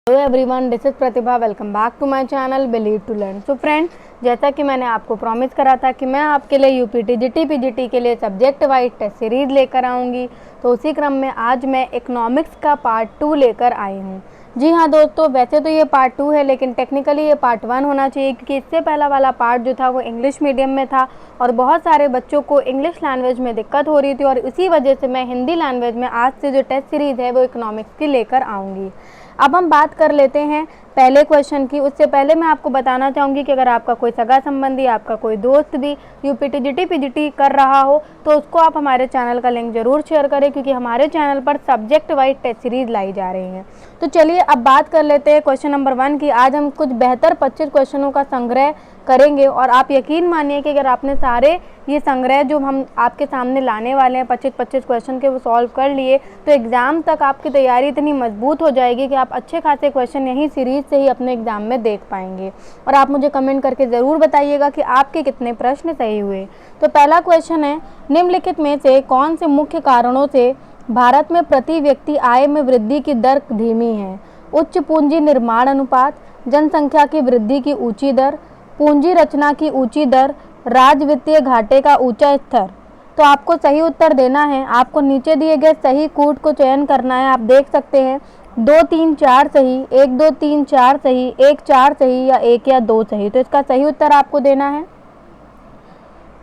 Hello everyone, this is Pratibha. Welcome back to my channel believe to learn. So friend, जैसा कि मैंने आपको promise करा था कि मैं आपके लिए यूपीटी जीटी पीजीटी के लिए सब्जेक्ट वाइज टेस्ट सीरीज़ लेकर आऊँगी, तो उसी क्रम में आज मैं इकोनॉमिक्स का पार्ट 2 लेकर आई हूँ। जी हाँ दोस्तों, वैसे तो ये पार्ट 2 है, लेकिन टेक्निकली ये पार्ट 1 होना चाहिए, क्योंकि इससे पहला वाला पार्ट जो था वो इंग्लिश मीडियम में था और बहुत सारे बच्चों को इंग्लिश लैंग्वेज में दिक्कत हो रही थी, और इसी वजह से मैं हिंदी लैंग्वेज में आज से जो टेस्ट सीरीज़ है वो इकोनॉमिक्स की लेकर आऊँगी। अब हम बात कर लेते हैं पहले क्वेश्चन की। उससे पहले मैं आपको बताना चाहूँगी कि अगर आपका कोई सगा संबंधी, आपका कोई दोस्त भी यूपीटी जीटी पीजीटी कर रहा हो तो उसको आप हमारे चैनल का लिंक ज़रूर शेयर करें, क्योंकि हमारे चैनल पर सब्जेक्ट वाइज टेस्ट सीरीज लाई जा रही हैं। तो चलिए अब बात कर लेते हैं क्वेश्चन नंबर 1 की। आज हम कुछ बेहतर 25 क्वेश्चनों का संग्रह करेंगे, और आप यकीन मानिए कि अगर आपने सारे ये संग्रह जो हम आपके सामने लाने वाले हैं 25 क्वेश्चन के वो सॉल्व कर लिए, तो एग्ज़ाम तक आपकी तैयारी इतनी मजबूत हो जाएगी कि आप अच्छे खासे क्वेश्चन यहीं सीरीज़ से ही अपने एग्ज़ाम में देख पाएंगे। और आप मुझे कमेंट करके ज़रूर बताइएगा कि आपके कितने प्रश्न सही हुए। तो पहला क्वेश्चन है, निम्नलिखित में से कौन से मुख्य कारणों से भारत में प्रति व्यक्ति आय में वृद्धि की दर धीमी है? उच्च पूंजी निर्माण अनुपात, जनसंख्या की वृद्धि की ऊंची दर, पूंजी रचना की ऊंची दर, राज्य वित्तीय घाटे का ऊंचा स्तर। तो आपको सही उत्तर देना है। आपको नीचे दिए गए सही कूट को चयन करना है। आप देख सकते हैं 2 3 4 सही, 1 2 3 4 सही, 1 4 सही या 1 या 2 सही। तो इसका सही उत्तर आपको देना है।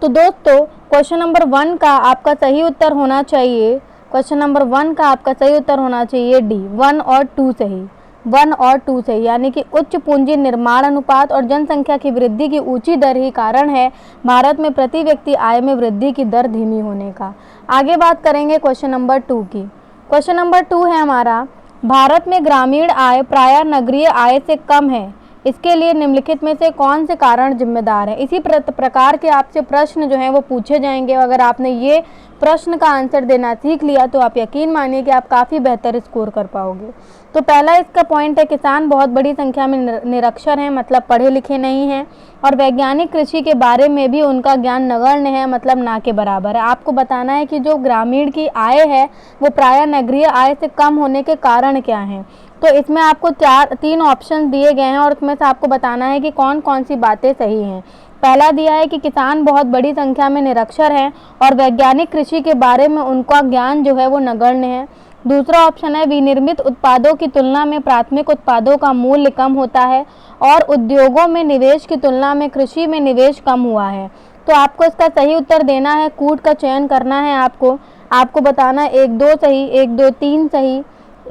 तो दोस्तों, क्वेश्चन नंबर 1 का आपका सही उत्तर होना चाहिए, क्वेश्चन नंबर 1 का आपका सही उत्तर होना चाहिए डी, 1 और 2 सही, 1 और 2 सही, यानी कि उच्च पूंजी निर्माण अनुपात और जनसंख्या की वृद्धि की ऊंची दर ही कारण है भारत में प्रति व्यक्ति आय में वृद्धि की दर धीमी होने का। आगे बात करेंगे क्वेश्चन नंबर 2 की। क्वेश्चन नंबर 2 है हमारा, भारत में ग्रामीण आय प्रायः नगरीय आय से कम है, इसके लिए निम्नलिखित में से कौन से कारण जिम्मेदार हैं? इसी प्रकार के आपसे प्रश्न जो हैं वो पूछे जाएंगे। अगर आपने ये प्रश्न का आंसर देना सीख लिया तो आप यकीन मानिए कि आप काफ़ी बेहतर स्कोर कर पाओगे। तो पहला इसका पॉइंट है, किसान बहुत बड़ी संख्या में निरक्षर हैं, मतलब पढ़े लिखे नहीं हैं, और वैज्ञानिक कृषि के बारे में भी उनका ज्ञान नगण्य है, मतलब ना के बराबर है। आपको बताना है कि जो ग्रामीण की आय है वो प्रायः नगरीय आय से कम होने के कारण क्या हैं। तो इसमें आपको 3 ऑप्शन दिए गए हैं, और उसमें से आपको बताना है कि कौन कौन सी बातें सही हैं। पहला दिया है कि किसान बहुत बड़ी संख्या में निरक्षर हैं और वैज्ञानिक कृषि के बारे में उनका ज्ञान जो है वो नगण्य है। दूसरा ऑप्शन है, विनिर्मित उत्पादों की तुलना में प्राथमिक उत्पादों का मूल्य कम होता है और उद्योगों में निवेश की तुलना में कृषि में निवेश कम हुआ है। तो आपको इसका सही उत्तर देना है, कूट का चयन करना है। आपको बताना है 1 2 सही, 1 2 3 सही,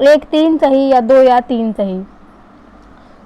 1 3 सही या 2 या 3 सही।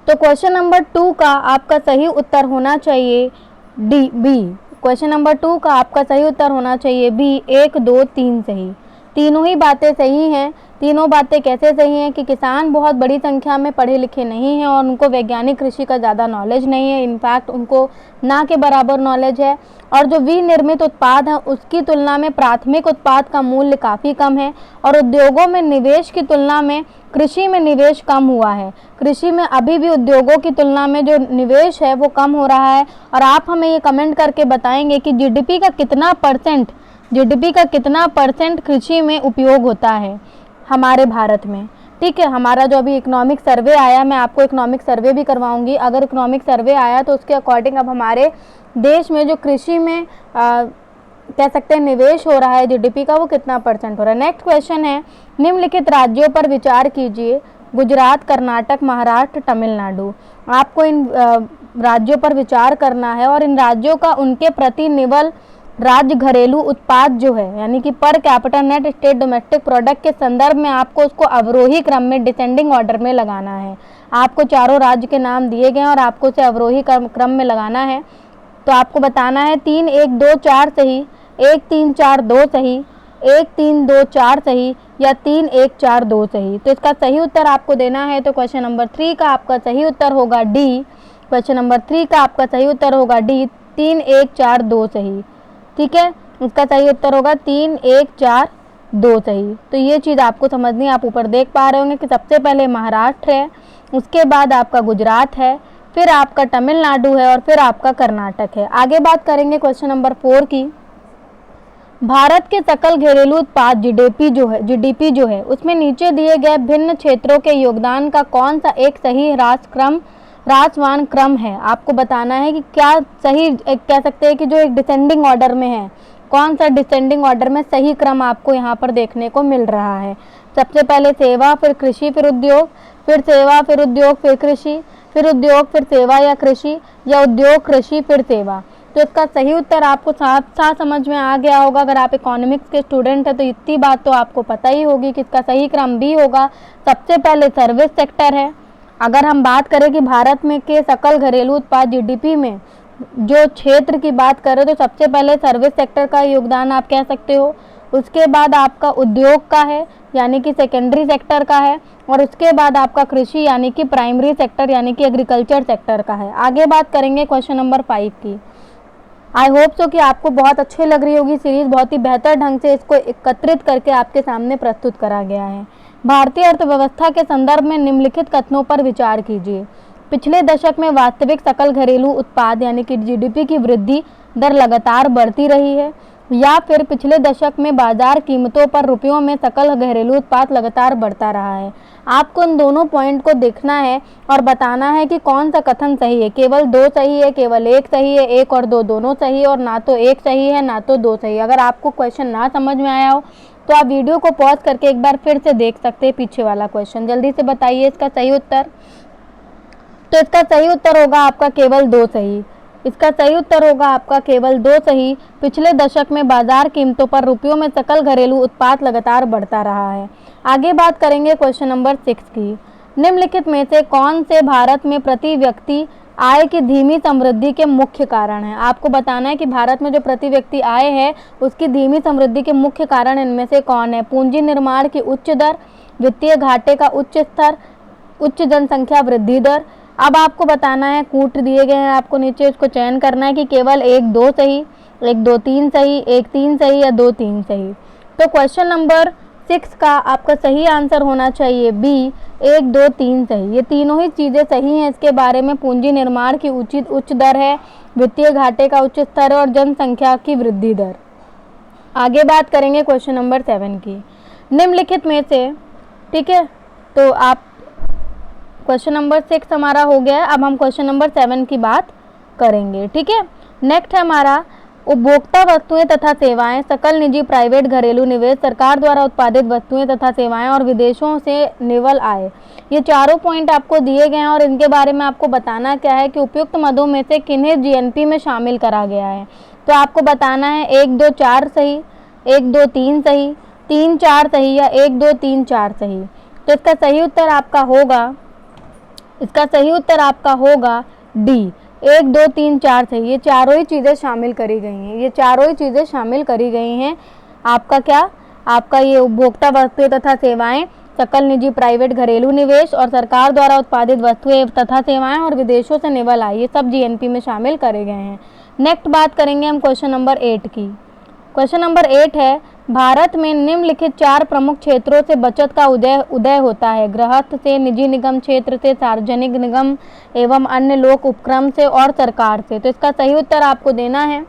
तो क्वेश्चन नंबर 2 का आपका सही उत्तर होना चाहिए डी, बी। क्वेश्चन नंबर 2 का आपका सही उत्तर होना चाहिए बी, 1 2 3 सही। तीनों ही बातें सही हैं। तीनों बातें कैसे सही हैं कि किसान बहुत बड़ी संख्या में पढ़े लिखे नहीं हैं और उनको वैज्ञानिक कृषि का ज़्यादा नॉलेज नहीं है, इनफैक्ट उनको ना के बराबर नॉलेज है। और जो विनिर्मित उत्पाद है उसकी तुलना में प्राथमिक उत्पाद का मूल्य काफ़ी कम है, और उद्योगों में निवेश की तुलना में कृषि में निवेश कम हुआ है। कृषि में अभी भी उद्योगों की तुलना में जो निवेश है वो कम हो रहा है। और आप हमें ये कमेंट करके बताएंगे कि जीडीपी का कितना परसेंट कृषि में उपयोग होता है हमारे भारत में। ठीक है, हमारा जो अभी इकोनॉमिक सर्वे आया, मैं आपको इकोनॉमिक सर्वे भी करवाऊंगी। अगर इकोनॉमिक सर्वे आया तो उसके अकॉर्डिंग अब हमारे देश में जो कृषि में कह सकते हैं निवेश हो रहा है जीडीपी का, वो कितना परसेंट हो रहा है। नेक्स्ट क्वेश्चन है, निम्नलिखित राज्यों पर विचार कीजिए, गुजरात, कर्नाटक, महाराष्ट्र, तमिलनाडु। आपको इन राज्यों पर विचार करना है और इन राज्यों का उनके प्रति निवल राज्य घरेलू उत्पाद जो है, यानी कि पर capital net state domestic product के संदर्भ में आपको उसको अवरोही क्रम में डिसेंडिंग ऑर्डर में लगाना है। आपको चारों राज्य के नाम दिए गए हैं और आपको उसे अवरोही क्रम में लगाना है। तो आपको बताना है 3 1 2 4 सही, 1 3 4 2 सही, 1 3 2 4 सही या 3 1 4 2 सही। तो इसका सही उत्तर आपको देना है। तो क्वेश्चन नंबर 3 का आपका सही उत्तर होगा डी। क्वेश्चन नंबर 3 का आपका सही उत्तर होगा डी, 3 1 4 2 सही। ठीक है, इसका सही उत्तर होगा 3 1 4 2 सही। तो ये चीज़ आपको समझनी है। आप ऊपर देख पा रहे होंगे कि सबसे पहले महाराष्ट्र है, उसके बाद आपका गुजरात है, फिर आपका तमिलनाडु है और फिर आपका कर्नाटक है। आगे बात करेंगे क्वेश्चन नंबर 4 की। भारत के सकल घरेलू उत्पाद जीडीपी जो है उसमें नीचे दिए गए भिन्न क्षेत्रों के योगदान का कौन सा एक सही ह्रासमान क्रम है। आपको बताना है कि क्या सही कह सकते हैं कि जो एक डिसेंडिंग ऑर्डर में है, कौन सा डिसेंडिंग ऑर्डर में सही क्रम आपको यहाँ पर देखने को मिल रहा है। सबसे पहले सेवा, फिर कृषि, फिर उद्योग, फिर सेवा, फिर उद्योग, फिर कृषि, फिर उद्योग, फिर सेवा या कृषि, या उद्योग, कृषि, फिर सेवा। तो इसका सही उत्तर आपको साफ साफ समझ में आ गया होगा। अगर आप इकोनॉमिक्स के स्टूडेंट हैं तो इतनी बात तो आपको पता ही होगी कि इसका सही क्रम बी होगा। सबसे पहले सर्विस सेक्टर है। अगर हम बात करें कि भारत में के सकल घरेलू उत्पाद जीडीपी में जो क्षेत्र की बात करें तो सबसे पहले सर्विस सेक्टर का योगदान आप कह सकते हो। उसके बाद आपका उद्योग का है यानी कि सेकेंडरी सेक्टर का है, और उसके बाद आपका कृषि यानी कि प्राइमरी सेक्टर यानी कि एग्रीकल्चर सेक्टर का है। आगे बात करेंगे क्वेश्चन नंबर 5 की। आई होप सो कि आपको बहुत अच्छी लग रही होगी सीरीज। बहुत ही बेहतर ढंग से इसको एकत्रित करके आपके सामने प्रस्तुत करा गया है। भारतीय अर्थव्यवस्था के संदर्भ में निम्नलिखित कथनों पर विचार कीजिए। पिछले दशक में वास्तविक सकल घरेलू उत्पाद यानी कि जीडीपी की वृद्धि दर लगातार बढ़ती रही है, या फिर पिछले दशक में बाजार कीमतों पर रुपयों में सकल घरेलू उत्पाद लगातार बढ़ता रहा है। आपको इन दोनों पॉइंट को देखना है और बताना है कि कौन सा कथन सही है। केवल 2 सही है, केवल 1 सही है, 1 और 2 दोनों सही है, और ना तो 1 सही है ना तो 2 सही है। अगर आपको क्वेश्चन ना समझ में आया हो तो आप वीडियो को पॉज करके एक बार फिर से देख सकते हैं पीछे वाला क्वेश्चन। जल्दी से बताइए इसका सही उत्तर। तो इसका सही उत्तर होगा आपका केवल 2 सही। इसका सही उत्तर होगा आपका केवल 2 सही। पिछले दशक में बाजार कीमतों पर रुपयों में सकल घरेलू उत्पाद लगातार बढ़ता रहा है। आगे बात करेंगे क्वेश्चन नंबर 6 की। निम्नलिखित में से कौन से भारत में प्रति व्यक्ति आय की धीमी समृद्धि के मुख्य कारण है। आपको बताना है कि भारत में जो प्रति व्यक्ति आय है उसकी धीमी समृद्धि के मुख्य कारण इनमें से कौन है। पूंजी निर्माण की उच्च दर, वित्तीय घाटे का उच्च स्तर, उच्च जनसंख्या वृद्धि दर। अब आपको बताना है, कूट दिए गए हैं आपको नीचे, इसको चयन करना है कि केवल 1 2 सही, 1 2 3 सही, 1 3 सही या 2 3 सही। तो क्वेश्चन नंबर 6 का आपका सही आंसर होना चाहिए बी, 1 2 3 सही। ये तीनों ही चीज़ें सही हैं इसके बारे में। पूंजी निर्माण की उच्च दर है, वित्तीय घाटे का उच्च स्तर है, और जनसंख्या की वृद्धि दर। आगे बात करेंगे क्वेश्चन नंबर 7 की। निम्नलिखित में से, ठीक है, तो आप क्वेश्चन नंबर 6 हमारा हो गया है। अब हम क्वेश्चन नंबर 7 की बात करेंगे, ठीक है। नेक्स्ट है हमारा उपभोक्ता वस्तुएं तथा सेवाएं, सकल निजी प्राइवेट घरेलू निवेश, सरकार द्वारा उत्पादित वस्तुएं तथा सेवाएं, और विदेशों से निवल आय। ये चारों पॉइंट आपको दिए गए हैं और इनके बारे में आपको बताना क्या है कि उपयुक्त मदों में से किन्हें जीएनपी में शामिल करा गया है। तो आपको बताना है 1 2 4 सही, 1 2 3 सही, 3 4 सही, या 1 2 3 4 सही। तो इसका सही उत्तर आपका होगा डी, 1 2 3 4 सही। ये चारों ही चीज़ें शामिल करी गई हैं। आपका क्या, आपका ये उपभोक्ता वस्तुएं तथा सेवाएं, सकल निजी प्राइवेट घरेलू निवेश, और सरकार द्वारा उत्पादित वस्तुएं तथा सेवाएं, और विदेशों से निवल आय, ये सब जीएनपी में शामिल करे गए हैं। नेक्स्ट बात करेंगे हम क्वेश्चन नंबर 8 की। क्वेश्चन नंबर 8 है, भारत में निम्नलिखित 4 प्रमुख क्षेत्रों से बचत का उदय होता है। गृहस्थ से, निजी निगम क्षेत्र से, सार्वजनिक निगम एवं अन्य लोक उपक्रम से, और सरकार से। तो इसका सही उत्तर आपको देना है।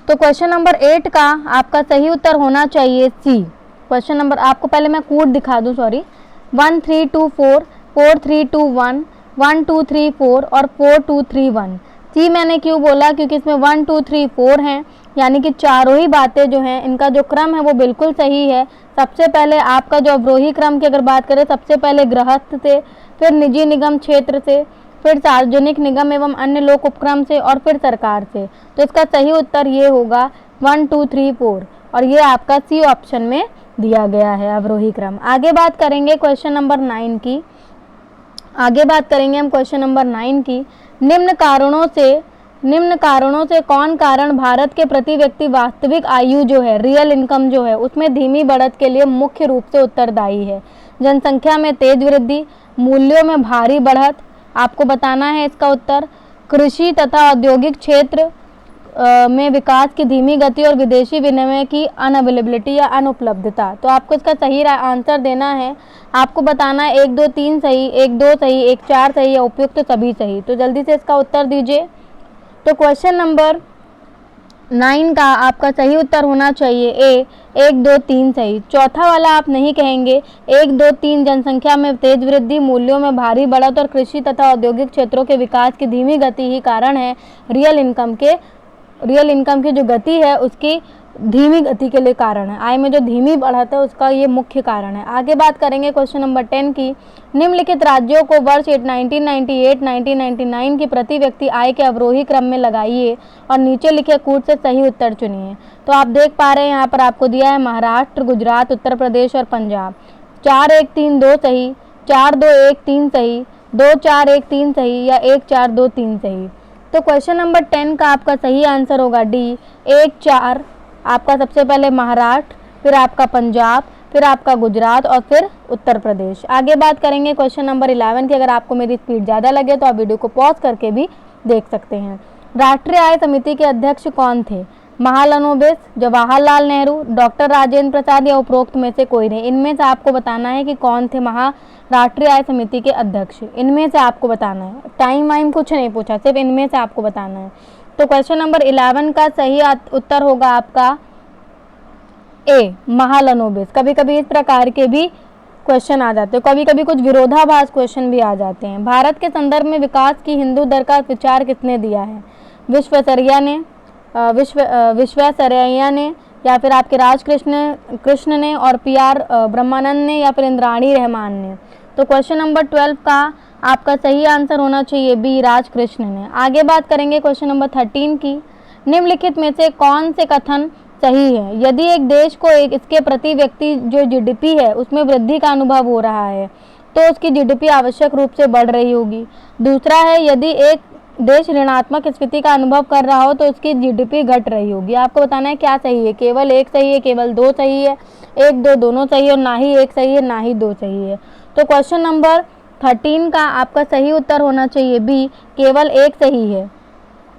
तो क्वेश्चन नंबर 8 का आपका सही उत्तर होना चाहिए सी। क्वेश्चन नंबर, आपको पहले मैं कोड दिखा दूं, 1 3 2 4, 4 3 2 1, 1 2 3 4 और 4 2 3 1। सी मैंने क्यों बोला, क्योंकि इसमें 1 2 3 4 हैं, यानी कि चारों ही बातें जो हैं इनका जो क्रम है वो बिल्कुल सही है। सबसे पहले आपका जो अवरोही क्रम की अगर बात करें, सबसे पहले गृहस्थ से, फिर निजी निगम क्षेत्र से, फिर सार्वजनिक निगम एवं अन्य लोक उपक्रम से, और फिर सरकार से। तो इसका सही उत्तर ये होगा 1 2 3 4, और ये आपका सी ऑप्शन में दिया गया है अवरोही क्रम। आगे बात करेंगे क्वेश्चन नंबर 9 की। निम्न कारणों से कौन कारण भारत के प्रति व्यक्ति वास्तविक आयु जो है, रियल इनकम जो है, उसमें धीमी बढ़त के लिए मुख्य रूप से उत्तरदायी है। जनसंख्या में तेज वृद्धि, मूल्यों में भारी बढ़त, आपको बताना है इसका उत्तर। कृषि तथा औद्योगिक क्षेत्र में विकास की धीमी गति, और विदेशी विनिमय की अनअवेलेबिलिटी या अनुपलब्धता। तो आपको इसका सही आंसर देना है। आपको बताना है 1 2 3 सही, 1 2 सही, 1 4 सही, या उपयुक्त सभी सही। तो जल्दी से इसका उत्तर दीजिए। तो क्वेश्चन नंबर 9 का आपका सही उत्तर होना चाहिए ए 1 2 3 सही। चौथा वाला आप नहीं कहेंगे। 1 2 3 जनसंख्या में तेज वृद्धि, मूल्यों में भारी बढ़त और कृषि तथा औद्योगिक क्षेत्रों के विकास की धीमी गति ही कारण है। रियल इनकम की जो गति है उसकी धीमी गति के लिए कारण है। आय में जो धीमी बढ़त है उसका ये मुख्य कारण है। आगे बात करेंगे क्वेश्चन नंबर 10 की। निम्नलिखित राज्यों को वर्ष 1998-1999 की प्रति व्यक्ति आय के अवरोही क्रम में लगाइए और नीचे लिखे कूट से सही उत्तर चुनिए। तो आप देख पा रहे हैं यहाँ पर आपको दिया है महाराष्ट्र, गुजरात, उत्तर प्रदेश और पंजाब। 4 1 3 2 सही, 4 2 1 3 सही, 2 4 1 3 सही या 1 4 2 3 सही। तो क्वेश्चन नंबर 10 का आपका सही आंसर होगा डी 1 4। आपका सबसे पहले महाराष्ट्र, फिर आपका पंजाब, फिर आपका गुजरात और फिर उत्तर प्रदेश। आगे बात करेंगे क्वेश्चन नंबर 11 की। अगर आपको मेरी स्पीड ज़्यादा लगे तो आप वीडियो को पॉज करके भी देख सकते हैं। राष्ट्रीय आय समिति के अध्यक्ष कौन थे? महालनोबिस, जवाहरलाल नेहरू, डॉक्टर राजेंद्र प्रसाद या उपरोक्त में से कोई नहीं। इनमें से आपको बताना है कि कौन थे राष्ट्रीय आय समिति के अध्यक्ष। इनमें से आपको बताना है, टाइम वाइम कुछ नहीं पूछा, सिर्फ इनमें से आपको बताना है। तो क्वेश्चन नंबर 11 का सही उत्तर होगा आपका ए महालनोबिस। कभी कभी इस प्रकार के भी क्वेश्चन आ जाते हैं, कभी कभी कुछ विरोधाभास क्वेश्चन भी आ जाते हैं। भारत के संदर्भ में विकास की हिंदू दर का विचार किसने दिया है? विश्वेश्वरैया ने या फिर आपके कृष्ण ने और PR ब्रह्मानंद ने या फिर इंद्राणी रहमान ने। तो क्वेश्चन नंबर 12 का आपका सही आंसर होना चाहिए बी राजकृष्ण ने। आगे बात करेंगे क्वेश्चन नंबर 13 की। निम्नलिखित में से कौन से कथन सही है? यदि एक देश को इसके प्रति व्यक्ति जो GDP है उसमें वृद्धि का अनुभव हो रहा है तो उसकी GDP आवश्यक रूप से बढ़ रही होगी। दूसरा है, यदि एक देश ऋणात्मक स्थिति का अनुभव कर रहा हो तो उसकी GDP घट रही होगी। आपको बताना है क्या सही है। केवल एक सही है, केवल 2 सही है, 1 2 दोनों सही है और ना ही 1 सही है ना ही 2 सही है। तो क्वेश्चन नंबर 13 का आपका सही उत्तर होना चाहिए बी केवल 1 सही है।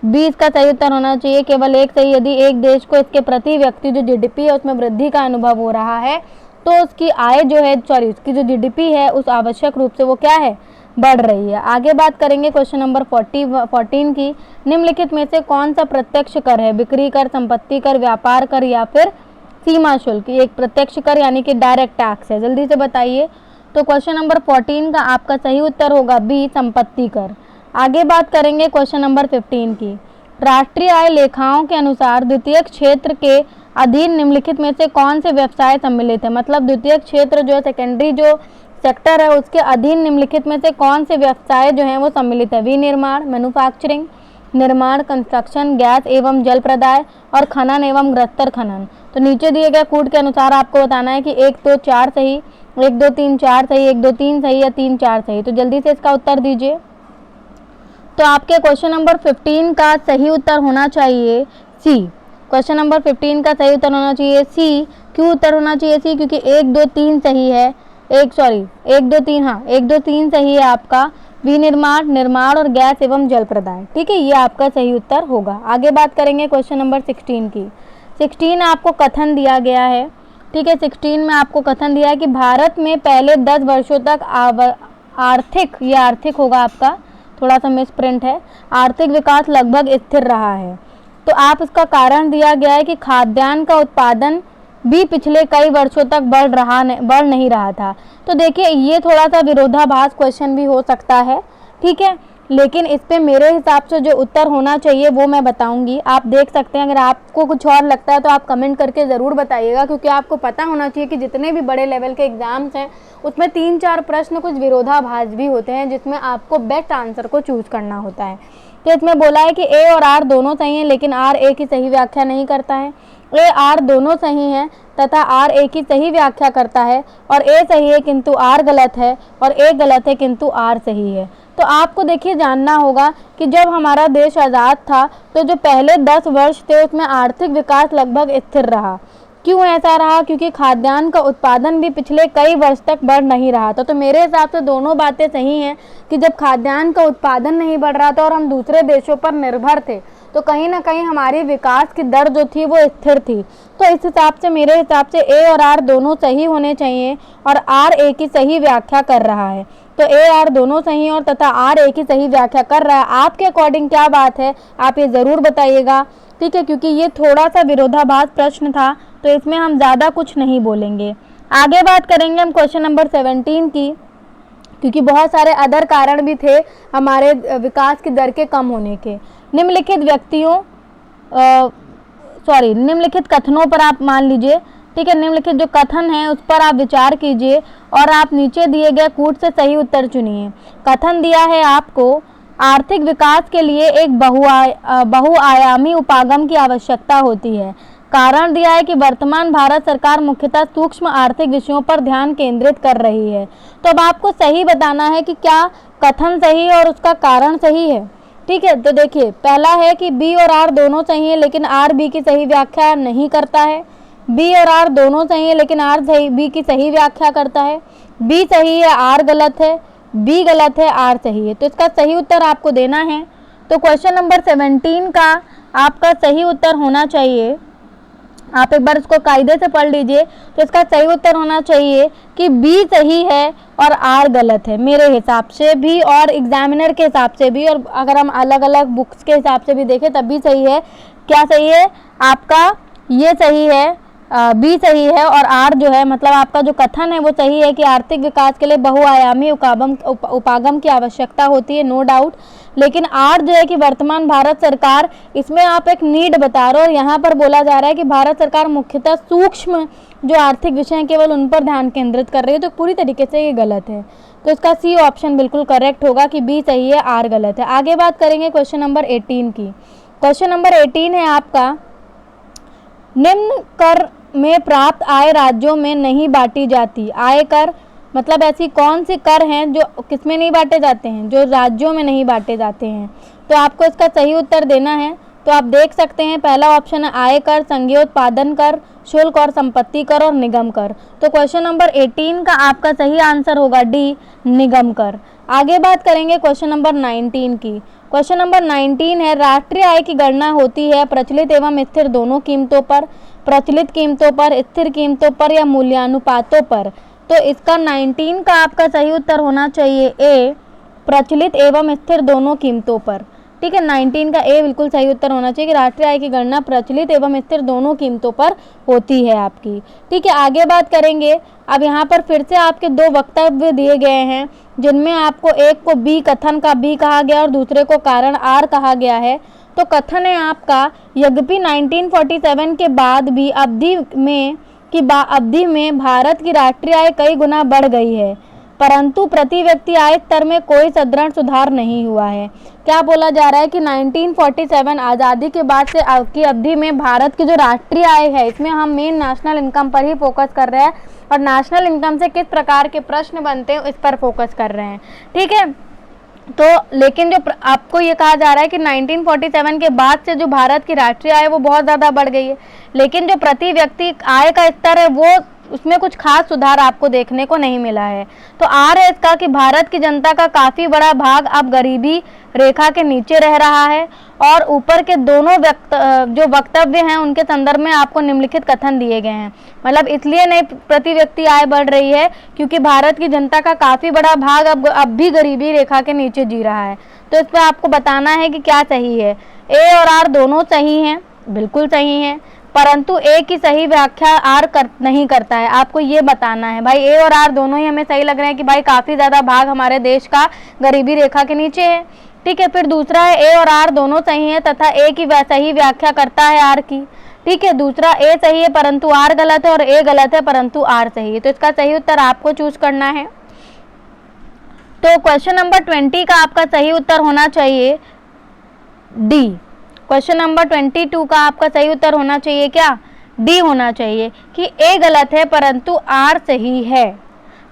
20 का सही उत्तर होना चाहिए केवल 1 सही। यदि एक देश को इसके प्रति व्यक्ति जो GDP है उसमें वृद्धि का अनुभव हो रहा है तो उसकी आय जो है उसकी जो GDP है उस आवश्यक रूप से वो क्या है, बढ़ रही है। आगे बात करेंगे क्वेश्चन नंबर 14 की। निम्नलिखित में से कौन सा प्रत्यक्ष कर है? बिक्री कर, संपत्ति कर, व्यापार कर या फिर सीमा शुल्क। एक प्रत्यक्ष कर यानी कि डायरेक्ट टैक्स है। जल्दी से बताइए। तो क्वेश्चन नंबर 14 का आपका सही उत्तर होगा बी संपत्ति कर। आगे बात करेंगे क्वेश्चन नंबर 15 की। राष्ट्रीय आय लेखाओं के अनुसार द्वितीयक क्षेत्र के अधीन निम्नलिखित में से कौन से व्यवसाय सम्मिलित है? मतलब द्वितीयक क्षेत्र जो है, सेकेंडरी जो सेक्टर है उसके अधीन निम्नलिखित में से कौन से व्यवसाय जो हैं वो सम्मिलित है? विनिर्माण, मैन्युफैक्चरिंग, निर्माण, कंस्ट्रक्शन, गैस एवं जल प्रदाय और खनन एवं गृहस्तर खनन। तो नीचे दिए गए कूट के अनुसार आपको बताना है कि 1 2 4 सही, 1 2 3 4 सही, 1 2 3 सही या 3 4 सही। तो जल्दी से इसका उत्तर दीजिए। तो आपके क्वेश्चन नंबर 15 का सही उत्तर होना चाहिए सी। क्वेश्चन नंबर 15 का सही उत्तर होना चाहिए सी। क्यों उत्तर होना चाहिए सी? क्योंकि 1 2 3 सही है। 1 2 3 हाँ 1 2 3 सही है आपका। विनिर्माण, निर्माण और गैस एवं जल प्रदाय। ठीक है, ये आपका सही उत्तर होगा। आगे बात करेंगे क्वेश्चन नंबर 16 की। 16 आपको कथन दिया गया है। ठीक है, 16 में आपको कथन दिया है कि भारत में पहले 10 वर्षों तक आर्थिक होगा आपका, थोड़ा सा मिस प्रिंट है, आर्थिक विकास लगभग स्थिर रहा है। तो आप इसका कारण दिया गया है कि खाद्यान्न का उत्पादन भी पिछले कई वर्षों तक बढ़ नहीं रहा था। तो देखिए ये थोड़ा सा विरोधाभास क्वेश्चन भी हो सकता है। ठीक है, लेकिन इस पे मेरे हिसाब से जो उत्तर होना चाहिए वो मैं बताऊंगी। आप देख सकते हैं, अगर आपको कुछ और लगता है तो आप कमेंट करके ज़रूर बताइएगा, क्योंकि आपको पता होना चाहिए कि जितने भी बड़े लेवल के एग्ज़ाम्स हैं उसमें 3-4 प्रश्न कुछ विरोधाभास भी होते हैं जिसमें आपको बेस्ट आंसर को चूज़ करना होता है। तो इसमें बोला है कि ए और आर दोनों सही हैं लेकिन आर ए की सही व्याख्या नहीं करता है। ए आर दोनों सही हैं तथा आर ए की सही व्याख्या करता है, और ए सही है किंतु आर गलत है, और ए गलत है किंतु आर सही है। तो आपको देखिए जानना होगा कि जब हमारा देश आज़ाद था तो जो पहले 10 वर्ष थे उसमें आर्थिक विकास लगभग स्थिर रहा। क्यों ऐसा रहा? क्योंकि खाद्यान्न का उत्पादन भी पिछले कई वर्ष तक बढ़ नहीं रहा था। तो मेरे हिसाब से दोनों बातें सही हैं कि जब खाद्यान्न का उत्पादन नहीं बढ़ रहा था और हम दूसरे देशों पर निर्भर थे तो कहीं ना कहीं हमारी विकास की दर जो थी वो स्थिर थी। तो इस हिसाब से मेरे हिसाब से ए और आर दोनों सही होने चाहिए और आर ए की सही व्याख्या कर रहा है। तो ए आर दोनों सही हैं और तथा आर एक ही सही व्याख्या कर रहा है। आपके अकॉर्डिंग क्या बात है, आप ये ज़रूर बताइएगा, ठीक है, क्योंकि ये थोड़ा सा विरोधाभास प्रश्न था, तो इसमें हम ज़्यादा कुछ नहीं बोलेंगे। आगे बात करेंगे हम क्वेश्चन नंबर 17 की, क्योंकि बहुत सारे अदर कारण भी थे हमारे विकास की दर के कम होने के। निम्नलिखित कथनों पर आप मान लीजिए, ठीक है, निम्नलिखित जो कथन है उस पर आप विचार कीजिए और आप नीचे दिए गए कूट से सही उत्तर चुनिए। कथन दिया है आपको, आर्थिक विकास के लिए एक बहुआयामी उपागम की आवश्यकता होती है। कारण दिया है कि वर्तमान भारत सरकार मुख्यतः सूक्ष्म आर्थिक विषयों पर ध्यान केंद्रित कर रही है। तो अब आपको सही बताना है कि क्या कथन सही है और उसका कारण सही है, ठीक है। तो देखिए, पहला है कि बी और आर दोनों सही है लेकिन आर बी की सही व्याख्या नहीं करता है। बी और आर दोनों सही है लेकिन आर सही बी की सही व्याख्या करता है। बी सही है, आर गलत है, बी गलत है, आर सही है। तो इसका सही उत्तर आपको देना है। तो क्वेश्चन नंबर 17 का आपका सही उत्तर होना चाहिए, आप एक बार इसको कायदे से पढ़ लीजिए, तो इसका सही उत्तर होना चाहिए कि बी सही है और आर गलत है, मेरे हिसाब से भी और एग्जामिनर के हिसाब से भी, और अगर हम अलग अलग बुक्स के हिसाब से भी देखें तब भी सही है। क्या सही है आपका, ये सही है, बी सही है और आर जो है, मतलब आपका जो कथन है वो सही है कि आर्थिक विकास के लिए बहुआयामी उपागम की आवश्यकता होती है, नो डाउट। लेकिन आर जो है कि वर्तमान भारत सरकार, इसमें आप एक नीड बता रहे हो और यहाँ पर बोला जा रहा है कि भारत सरकार मुख्यतः सूक्ष्म जो आर्थिक विषय हैं केवल उन पर ध्यान केंद्रित कर रही है, तो पूरी तरीके से ये गलत है। तो इसका सी ऑप्शन बिल्कुल करेक्ट होगा कि बी सही है, आर गलत है। आगे बात करेंगे क्वेश्चन नंबर 18 की। क्वेश्चन नंबर 18 है आपका, निम्न कर में प्राप्त आय राज्यों में नहीं बांटी जाती। आय कर मतलब ऐसी कौन सी कर हैं जो किसमें नहीं बांटे जाते हैं, जो राज्यों में नहीं बांटे जाते हैं। तो आपको इसका सही उत्तर देना है। तो आप देख सकते हैं पहला ऑप्शन है आय कर, संज्ञोत्पादन कर, शुल्क और संपत्ति कर और निगम कर। तो क्वेश्चन नंबर 18 का आपका सही आंसर होगा डी, निगम कर। आगे बात करेंगे क्वेश्चन नंबर 19 की। क्वेश्चन नंबर 19 है, राष्ट्रीय आय की गणना होती है प्रचलित एवं स्थिर दोनों कीमतों पर, प्रचलित कीमतों पर, स्थिर कीमतों पर या मूल्यानुपातों पर। तो इसका 19 का आपका सही उत्तर होना चाहिए ए, प्रचलित एवं स्थिर दोनों कीमतों पर, ठीक है। 19 का ए बिल्कुल सही उत्तर होना चाहिए कि राष्ट्रीय आय की गणना प्रचलित एवं स्थिर दोनों कीमतों पर होती है आपकी, ठीक है। आगे बात करेंगे, अब यहाँ पर फिर से आपके दो वक्तव्य दिए गए हैं जिनमें आपको एक को बी, कथन का बी कहा गया और दूसरे को कारण आर कहा गया है। तो कथन है आपका, यद्यपि 1947 के बाद भी अवधि में भारत की राष्ट्रीय आय कई गुना बढ़ गई है, परंतु प्रति व्यक्ति आय स्तर में कोई सदृढ़ सुधार नहीं हुआ है। क्या बोला जा रहा है कि 1947 आज़ादी के बाद से की अवधि में भारत की जो राष्ट्रीय आय है, इसमें हम मेन नेशनल इनकम पर ही फोकस कर रहे हैं और नेशनल इनकम से किस प्रकार के प्रश्न बनते हैं इस पर फोकस कर रहे हैं, ठीक है। तो लेकिन जो आपको ये कहा जा रहा है कि 1947 के बाद से जो भारत की राष्ट्रीय आय वो बहुत ज़्यादा बढ़ गई है, लेकिन जो प्रति व्यक्ति आय का स्तर है वो उसमें कुछ खास सुधार आपको देखने को नहीं मिला है। तो आर है इसका कि भारत की जनता का काफ़ी बड़ा भाग अब गरीबी रेखा के नीचे रह रहा है और ऊपर के दोनों जो वक्तव्य हैं उनके संदर्भ में आपको निम्नलिखित कथन दिए गए हैं। मतलब इसलिए नहीं प्रति व्यक्ति आय बढ़ रही है क्योंकि भारत की जनता का काफ़ी बड़ा भाग अब भी गरीबी रेखा के नीचे जी रहा है। तो इस पर आपको बताना है कि क्या सही है। ए और आर दोनों सही हैं, बिल्कुल सही हैं, परंतु ए की सही व्याख्या आर नहीं करता है। आपको ये बताना है भाई, ए और आर दोनों ही हमें सही लग रहे हैं कि भाई काफ़ी ज़्यादा भाग हमारे देश का गरीबी रेखा के नीचे है, ठीक है। फिर दूसरा है ए और आर दोनों सही हैं तथा ए की सही व्याख्या करता है आर की, ठीक है। दूसरा ए सही है परंतु आर गलत है और ए गलत है परंतु आर सही है। तो इसका सही उत्तर आपको चूज करना है। तो क्वेश्चन नंबर 20 का आपका सही उत्तर होना चाहिए डी। क्वेश्चन नंबर 22 का आपका सही उत्तर होना चाहिए क्या, डी होना चाहिए कि ए गलत है परंतु आर सही है,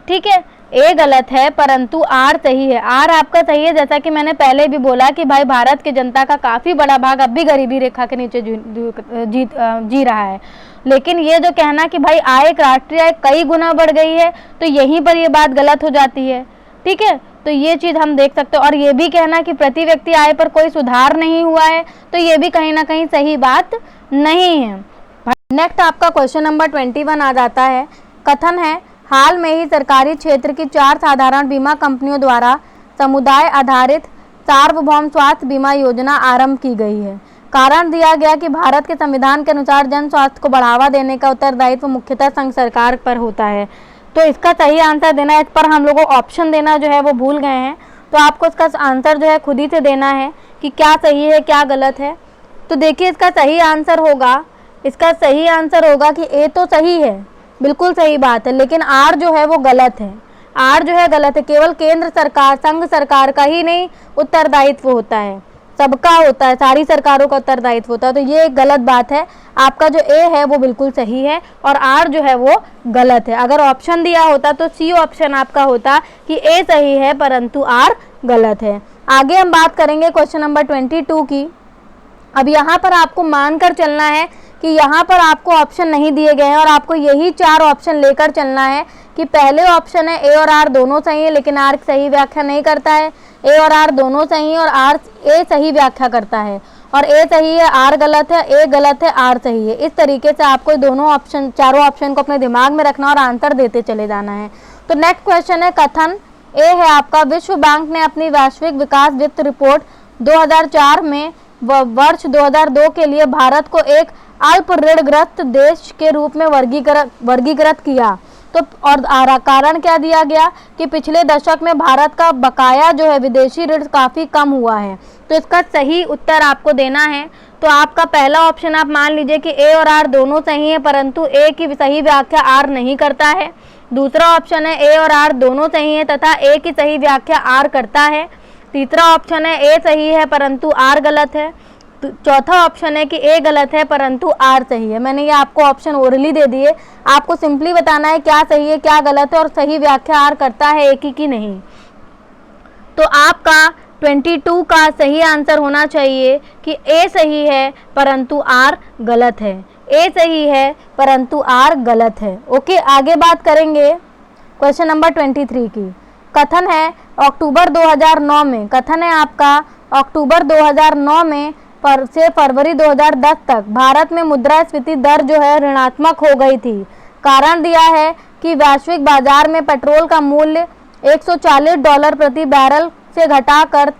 ठीक है। ए गलत है परंतु आर सही है। आर आपका सही है, जैसा कि मैंने पहले भी बोला कि भाई भारत की जनता का काफ़ी बड़ा भाग अब भी गरीबी रेखा के नीचे जी रहा है। लेकिन ये जो कहना कि भाई आय राष्ट्रीय आय कई गुना बढ़ गई है, तो यहीं पर ये बात गलत हो जाती है, ठीक है। तो ये चीज़ हम देख सकते हैं। और ये भी कहना कि प्रति व्यक्ति आय पर कोई सुधार नहीं हुआ है, तो ये भी कहीं ना कहीं सही बात नहीं है। नेक्स्ट आपका क्वेश्चन नंबर 21 आ जाता है। कथन है, हाल में ही सरकारी क्षेत्र की 4 साधारण बीमा कंपनियों द्वारा समुदाय आधारित सार्वभौम स्वास्थ्य बीमा योजना आरंभ की गई है। कारण दिया गया कि भारत के संविधान के अनुसार जन स्वास्थ्य को बढ़ावा देने का उत्तरदायित्व मुख्यतः संघ सरकार पर होता है। तो इसका सही आंसर देना है। इस पर हम लोगों को ऑप्शन देना जो है वो भूल गए हैं, तो आपको इसका आंसर जो है खुद ही से देना है कि क्या सही है क्या गलत है। तो देखिए इसका सही आंसर होगा, इसका सही आंसर होगा कि ए तो सही है, बिल्कुल सही बात है, लेकिन आर जो है वो गलत है। आर जो है गलत है। केवल केंद्र सरकार, संघ सरकार का ही नहीं उत्तरदायित्व होता है, सबका होता है, सारी सरकारों का उत्तरदायित्व होता है। तो ये एक गलत बात है। आपका जो ए है वो बिल्कुल सही है और आर जो है वो गलत है। अगर ऑप्शन दिया होता तो सी ऑप्शन आपका होता कि ए सही है परंतु आर गलत है। आगे हम बात करेंगे क्वेश्चन नंबर 22 की। अब यहाँ पर आपको मानकर चलना है कि यहाँ पर आपको ऑप्शन नहीं दिए गए हैं और आपको यही 4 ऑप्शन लेकर चलना है कि पहले ऑप्शन है ए और आर दोनों सही है लेकिन आर सही व्याख्या नहीं करता है, ए और आर दोनों सही है और ए सही व्याख्या करता है, और ए सही है आर गलत है, ए गलत है आर सही है। इस तरीके से आपको दोनों ऑप्शन, चारों ऑप्शन को अपने दिमाग में रखना और आंसर देते चले जाना है। तो नेक्स्ट क्वेश्चन है कथन ए है आपका, विश्व बैंक ने अपनी वैश्विक विकास वित्त रिपोर्ट 2004 में वर्ष 2002 के लिए भारत को एक अल्प ऋणग्रस्त देश के रूप में वर्गीकृत किया। तो और कारण क्या दिया गया कि पिछले दशक में भारत का बकाया जो है विदेशी ऋण काफ़ी कम हुआ है। तो इसका सही उत्तर आपको देना है। तो आपका पहला ऑप्शन आप मान लीजिए कि ए और आर दोनों सही है परंतु ए की सही व्याख्या आर नहीं करता है। दूसरा ऑप्शन है ए और आर दोनों सही है तथा ए की सही व्याख्या आर करता है। तीसरा ऑप्शन है ए सही है परंतु आर गलत है। चौथा ऑप्शन है कि ए गलत है परंतु आर सही है। मैंने ये आपको ऑप्शन ओरली दे दिए, आपको सिंपली बताना है क्या सही है क्या गलत है और सही व्याख्या आर करता है ए की नहीं। तो आपका 22 का सही आंसर होना चाहिए कि ए सही है परंतु आर गलत है, ए सही है परंतु आर गलत है। ओके, आगे बात करेंगे क्वेश्चन नंबर 23 की। कथन है अक्टूबर 2009 में, कथन है आपका अक्टूबर 2009 में से फरवरी 2010 तक भारत में मुद्रास्फीति दर जो है ऋणात्मक हो गई थी। कारण दिया है कि वैश्विक बाजार में पेट्रोल का मूल्य $140 प्रति बैरल से घटकर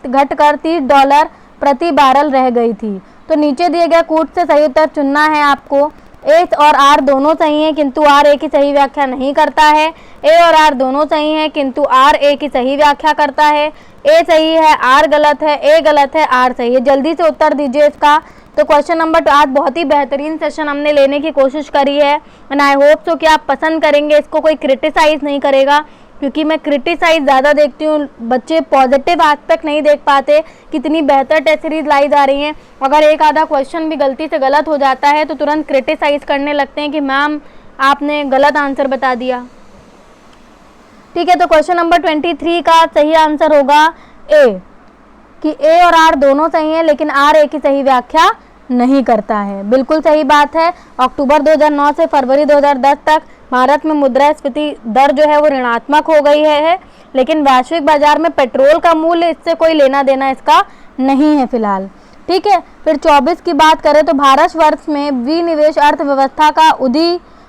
$30 प्रति बैरल रह गई थी। तो नीचे दिए गए कूट से सही उत्तर चुनना है आपको। ए और आर दोनों सही हैं किंतु आर ए की सही व्याख्या नहीं करता है। ए और आर दोनों सही हैं किंतु आर ए की सही व्याख्या करता है। ए सही है आर गलत है, ए गलत है आर सही है। जल्दी से उत्तर दीजिए इसका। तो क्वेश्चन नंबर 8 बहुत ही बेहतरीन सेशन हमने लेने की कोशिश करी है एंड आई होप सो कि आप पसंद करेंगे। इसको कोई क्रिटिसाइज़ नहीं करेगा क्योंकि मैं क्रिटिसाइज ज़्यादा देखती हूँ, बच्चे पॉजिटिव एस्पेक्ट नहीं देख पाते। कितनी बेहतर टेस्ट सीरीज लाई जा रही हैं, अगर एक आधा क्वेश्चन भी गलती से गलत हो जाता है तो तुरंत क्रिटिसाइज करने लगते हैं कि मैम आपने गलत आंसर बता दिया। ठीक है, तो क्वेश्चन नंबर 23 का सही आंसर होगा ए, कि ए और आर दोनों सही हैं लेकिन आर ए की सही व्याख्या नहीं करता है। बिल्कुल सही बात है। अक्टूबर 2009 से फरवरी 2010 तक भारत में मुद्रास्फीति दर जो है वो ऋणात्मक हो गई है लेकिन वैश्विक बाजार में पेट्रोल का मूल्य इससे कोई लेना देना इसका नहीं है फिलहाल। ठीक है, फिर 24 की बात करें तो भारत वर्ष में विनिवेश अर्थव्यवस्था का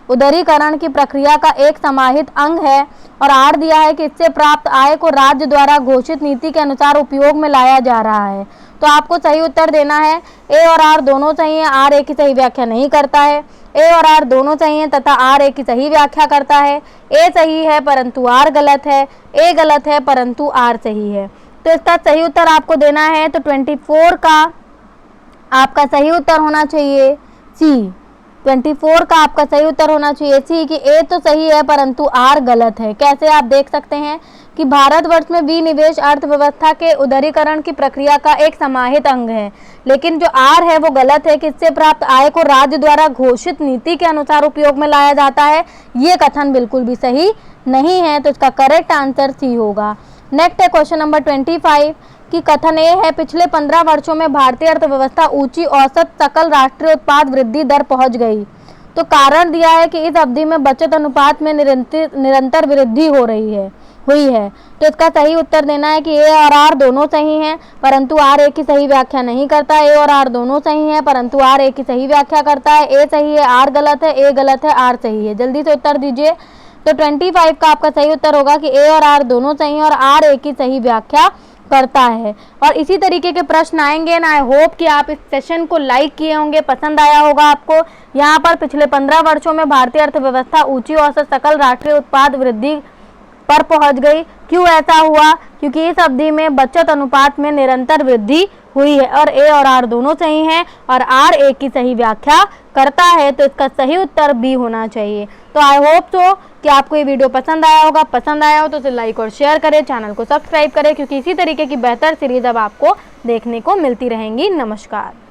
उदारीकरण की प्रक्रिया का एक समाहित अंग है और आर दिया है कि इससे प्राप्त आय को राज्य द्वारा घोषित नीति के अनुसार उपयोग में लाया जा रहा है। तो आपको सही उत्तर देना है। ए और आर दोनों सही हैं, आर ए की सही व्याख्या नहीं करता है। ए और आर दोनों सही हैं तथा आर ए की सही व्याख्या करता है। ए सही है परंतु आर गलत है, ए गलत है परंतु आर सही है। तो इसका सही उत्तर आपको देना है। तो 24 का आपका सही उत्तर होना चाहिए सी। 24 का आपका सही उत्तर होना चाहिए सी, कि ए तो सही है परंतु आर गलत है। कैसे आप देख सकते हैं कि भारतवर्ष में विनिवेश अर्थव्यवस्था के उदारीकरण की प्रक्रिया का एक समाहित अंग है, लेकिन जो आर है वो गलत है कि इससे प्राप्त आय को राज्य द्वारा घोषित नीति के अनुसार उपयोग में लाया जाता है। ये कथन बिल्कुल भी सही नहीं है, तो इसका करेक्ट आंसर सी होगा। नेक्स्ट है क्वेश्चन नंबर 25 की कथन ए है पिछले 15 वर्षों में भारतीय अर्थव्यवस्था ऊंची औसत सकल राष्ट्रीय उत्पाद वृद्धि दर पहुंच गई। तो कारण दिया है कि इस अवधि में बचत अनुपात में निरंतर वृद्धि हुई है। तो इसका सही उत्तर देना है कि ए और आर दोनों सही हैं परंतु आर ए की सही व्याख्या नहीं करता। ए और आर दोनों सही हैं परंतु आर ए की सही व्याख्या करता है। ए सही है आर गलत है, ए गलत है आर सही है। जल्दी से उत्तर दीजिए। तो 25 का आपका सही उत्तर होगा कि ए और आर दोनों सही हैं और आर ए की सही व्याख्या करता है। और इसी तरीके के प्रश्न आएंगे ना। आई होप कि आप इस सेशन को लाइक किए होंगे, पसंद आया होगा आपको। यहाँ पर पिछले 15 वर्षों में भारतीय अर्थव्यवस्था ऊंची औसत सकल राष्ट्रीय उत्पाद वृद्धि पर पहुंच गई। क्यों ऐसा हुआ? क्योंकि इस अवधि में बचत अनुपात में निरंतर वृद्धि हुई है और ए और आर दोनों सही हैं और आर ए की सही व्याख्या करता है, तो इसका सही उत्तर बी होना चाहिए। तो आई होप सो कि आपको ये वीडियो पसंद आया होगा। पसंद आया हो तो इसे लाइक और शेयर करें, चैनल को सब्सक्राइब करें, क्योंकि इसी तरीके की बेहतर सीरीज अब आपको देखने को मिलती रहेंगी। नमस्कार।